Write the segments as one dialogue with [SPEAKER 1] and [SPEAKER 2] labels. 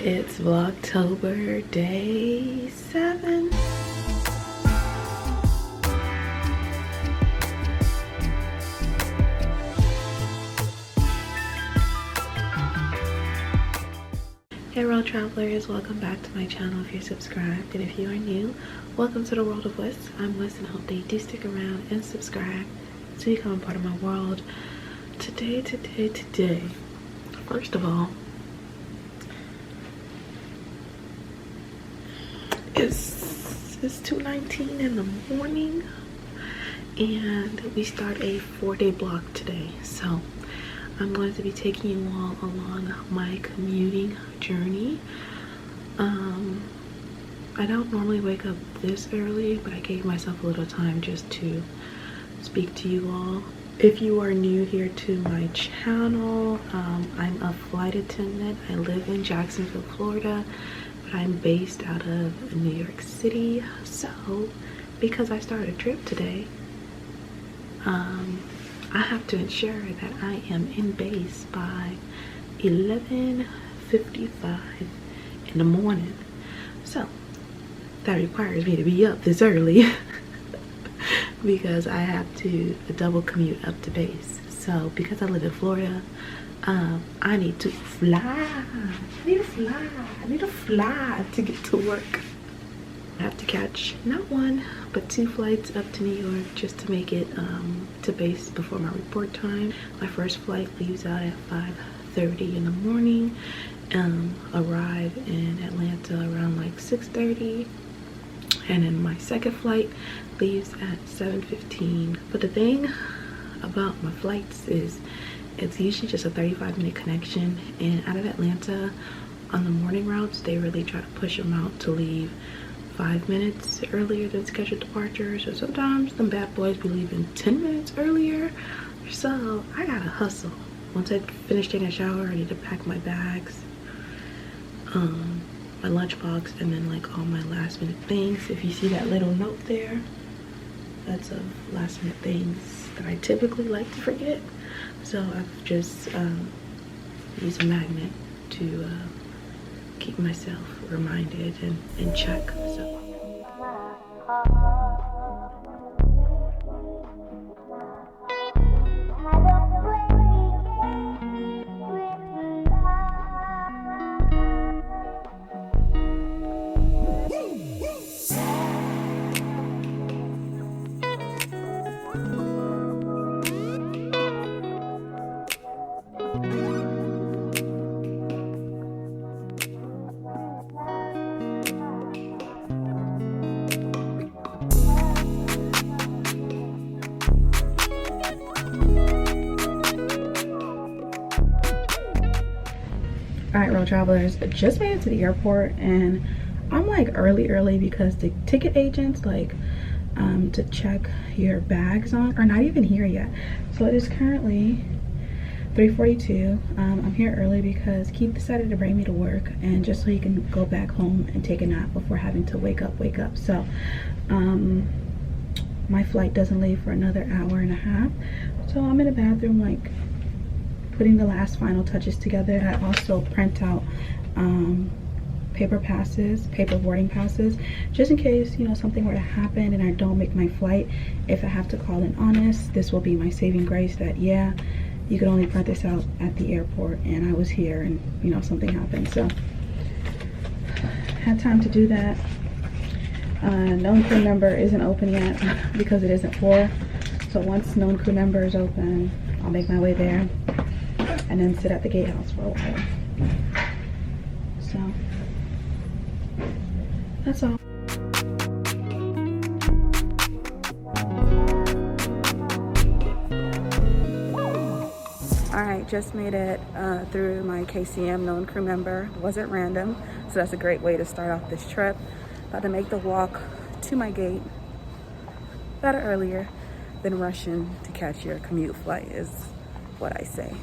[SPEAKER 1] It's Vlogtober day 7. Hey world travelers, welcome back to my channel if you're subscribed, and if you are new, welcome to the world of West. I'm West and I hope that you do stick around and subscribe to become a part of my world. Today, first of all, it's 2:19 in the morning and we start a 4-day block today. So I'm going to be taking you all along my commuting journey. I don't normally wake up this early, but I gave myself a little time just to speak to you all. If you are new here to my channel, I'm a flight attendant. I live in Jacksonville, Florida, but I'm based out of New York City. So because I started a trip today, I have to ensure that I am in base by 11:55 in the morning. So that requires me to be up this early because I have to double commute up to base. So because I live in Florida, I need to fly. I need to fly to get to work. I have to catch not one but 2 flights up to New York just to make it to base before my report time. My first flight leaves out at 5:30 in the morning, arrive in Atlanta around like 6:30, and then my second flight leaves at 7:15. But the thing about my flights is it's usually just a 35-minute connection, and out of Atlanta on the morning routes they really try to push them out to leave 5 minutes earlier than scheduled departure. So sometimes them bad boys be leaving 10 minutes earlier. So I gotta hustle. Once I finish taking a shower, I need to pack my bags, my lunchbox, and then like all my last minute things. If you see that little note there, that's of last minute things that I typically like to forget. So I've just used a magnet to keep myself reminded and in check. So alright, road travelers, just made it to the airport, and I'm like early because the ticket agents like to check your bags on are not even here yet. So it is currently 3:42. I'm here early because Keith decided to bring me to work, and just so he can go back home and take a nap before having to wake up. So my flight doesn't leave for another hour and a half, so I'm in the bathroom like putting the last final touches together. I also print out paper boarding passes, just in case, you know, something were to happen and I don't make my flight. If I have to call in honest, this will be my saving grace that, yeah, you could only print this out at the airport and I was here and, you know, something happened. So had time to do that. Known crew member isn't open yet because it isn't 4. So once known crew member is open, I'll make my way there and then sit at the gatehouse for a while. So that's all. Alright, just made it through my KCM known crew member. It wasn't random, so that's a great way to start off this trip. About to make the walk to my gate better earlier than rushing to catch your commute flight is what I say.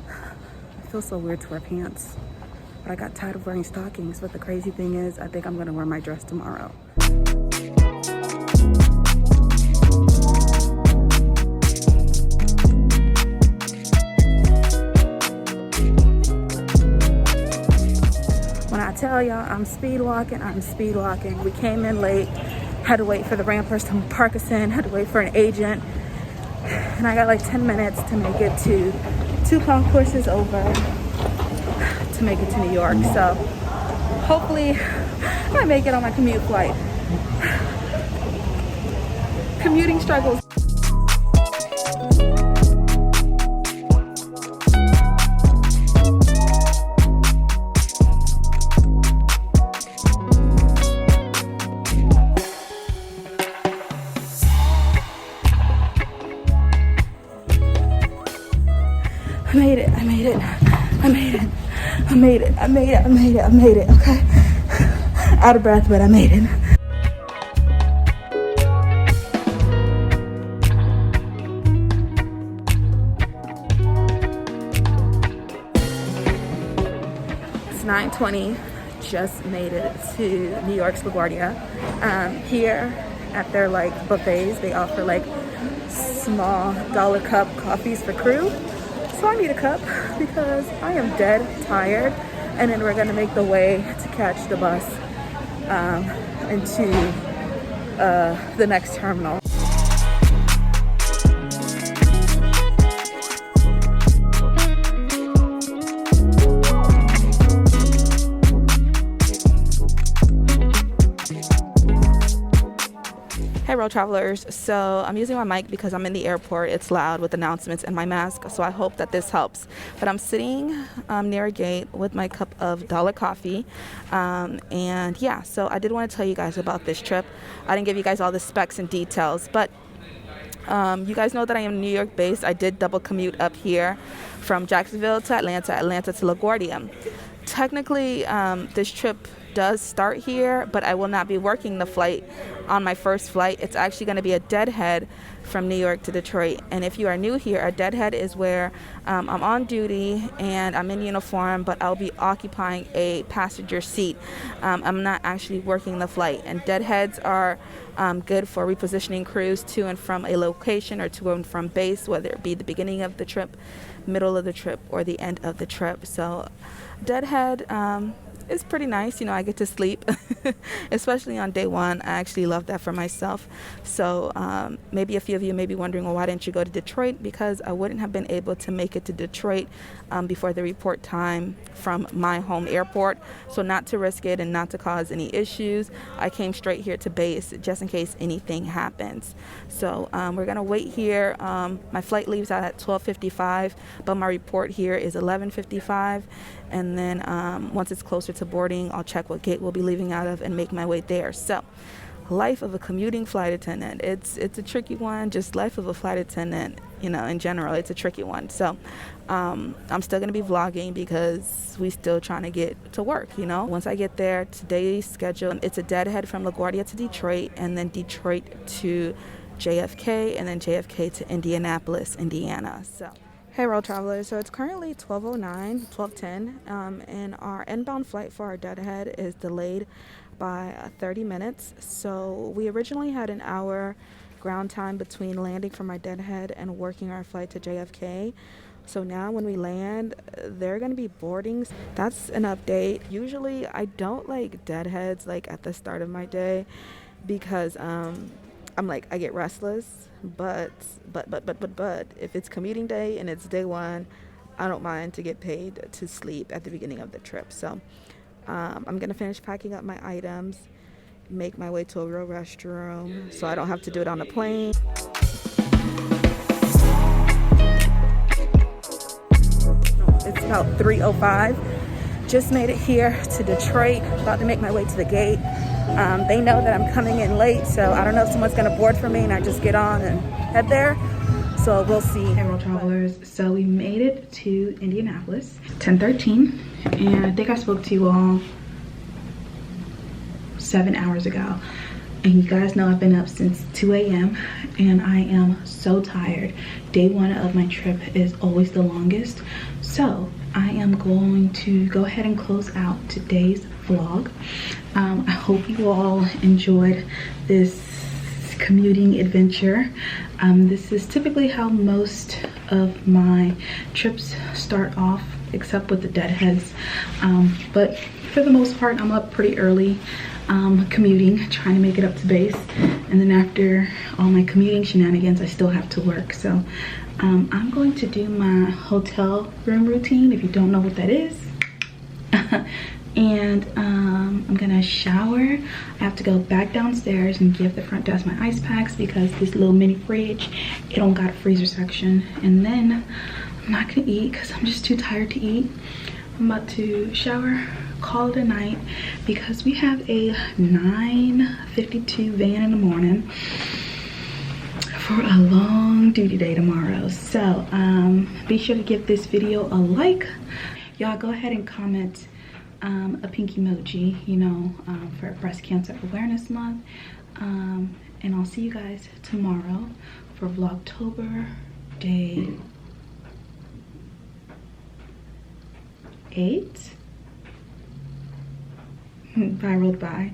[SPEAKER 1] I feel so weird to wear pants, but I got tired of wearing stockings. But the crazy thing is, I think I'm gonna wear my dress tomorrow.
[SPEAKER 2] tell y'all, I'm speed walking. We came in late, had to wait for the rampers to park us in, had to wait for an agent, and I got like 10 minutes to make it to 2 concourses over to make it to New York. So hopefully I make it on my commute flight. Commuting struggles. I made it, okay? Out of breath, but I made it. It's 9:20, just made it to New York's LaGuardia. Here at their like buffets, they offer like small $1 cup coffees for crew. So I need a cup because I am dead tired, and then we're gonna make the way to catch the bus into the next terminal. Hey road travelers, so I'm using my mic because I'm in the airport. It's loud with announcements and my mask, so I hope that this helps. But I'm sitting near a gate with my cup of $1 coffee, and yeah, so I did want to tell you guys about this trip. I didn't give you guys all the specs and details, but you guys know that I am New York based. I did double commute up here from Jacksonville to Atlanta to LaGuardia. Technically, this trip does start here, but I will not be working the flight on my first flight. It's actually going to be a deadhead from New York to Detroit. And if you are new here, a deadhead is where I'm on duty and I'm in uniform, but I'll be occupying a passenger seat. I'm not actually working the flight. And deadheads are good for repositioning crews to and from a location or to and from base, whether it be the beginning of the trip, middle of the trip, or the end of the trip. So deadhead it's pretty nice. You know, I get to sleep, especially on day one. I actually love that for myself. So maybe a few of you may be wondering, well, why didn't you go to Detroit? Because I wouldn't have been able to make it to Detroit before the report time from my home airport. So not to risk it and not to cause any issues, I came straight here to base just in case anything happens. So we're going to wait here. My flight leaves out at 12:55, but my report here is 11:55. And then once it's closer to boarding, I'll check what gate we'll be leaving out of and make my way there. So life of a commuting flight attendant, it's a tricky one. Just life of a flight attendant, you know, in general, it's a tricky one. So I'm still going to be vlogging because we still trying to get to work, you know. Once I get there, today's schedule, it's a deadhead from LaGuardia to Detroit, and then Detroit to JFK, and then JFK to Indianapolis, Indiana. So hey road travelers, so it's currently 12:10, and our inbound flight for our deadhead is delayed by 30 minutes. So we originally had an hour ground time between landing from our deadhead and working our flight to JFK. So now when we land, there are going to be boardings. That's an update. Usually I don't like deadheads like at the start of my day because I get restless, but if it's commuting day and it's day one, I don't mind to get paid to sleep at the beginning of the trip. So I'm gonna finish packing up my items, make my way to a real restroom so I don't have to do it on the plane. It's about 3:05. Just made it here to Detroit, about to make my way to the gate. They know that I'm coming in late, so I don't know if someone's gonna board for me and I just get on and head there. So we'll see. Hey road travelers, so we made it to Indianapolis, 10:13, and I think I spoke to you all 7 hours ago. And you guys know I've been up since 2 a.m. and I am so tired. Day one of my trip is always the longest. So I am going to go ahead and close out today's vlog. I hope you all enjoyed this commuting adventure. This is typically how most of my trips start off,
[SPEAKER 3] except with the deadheads. But for the most part, I'm up pretty early, commuting, trying to make it up to base. And then after all my commuting shenanigans, I still have to work. So I'm going to do my hotel room routine, if you don't know what that is. And I'm gonna shower. I have to go back downstairs and give the front desk my ice packs because this little mini fridge, it don't got a freezer section. And then I'm not gonna eat because I'm just too tired to eat. I'm about to shower, call it a night, because we have a 9:52 van in the morning for a long duty day tomorrow. So be sure to give this video a like. Y'all go ahead and comment a pink emoji, you know, for Breast Cancer Awareness Month. And I'll see you guys tomorrow for Vlogtober day 8. Bye, rolled by.